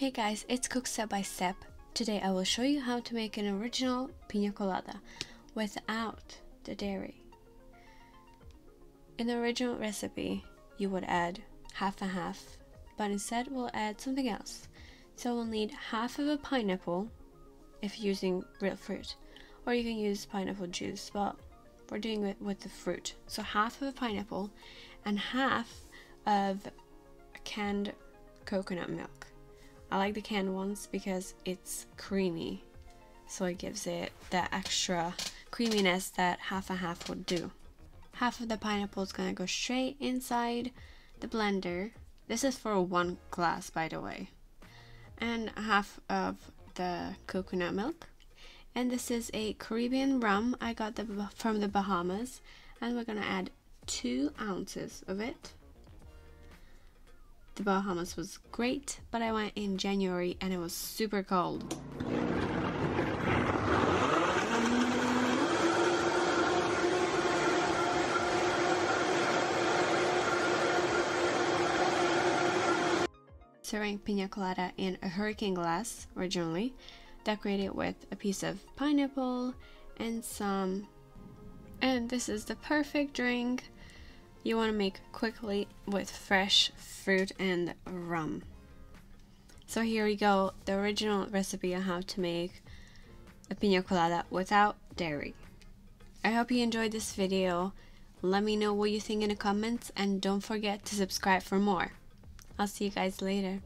Hey guys, it's Cook Step by Step. Today I will show you how to make an original Pina Colada without the dairy. In the original recipe, you would add half and half, but instead we'll add something else. So we'll need half of a pineapple if you're using real fruit, or you can use pineapple juice, but we're doing it with the fruit. So half of a pineapple and half of canned coconut milk. I like the canned ones because it's creamy, so it gives it that extra creaminess that half and half would do. Half of the pineapple is gonna go straight inside the blender. This is for 1 glass, by the way. And half of the coconut milk. And this is a Caribbean rum I got from the Bahamas, and we're gonna add 2 ounces of it. The Bahamas was great, but I went in January and it was super cold. Serving pina colada in a hurricane glass originally, decorated with a piece of pineapple and this is the perfect drink you want to make quickly with fresh fruit and rum. So here we go, the original recipe on how to make a pina colada without dairy. I hope you enjoyed this video. Let me know what you think in the comments, and don't forget to subscribe for more. I'll see you guys later.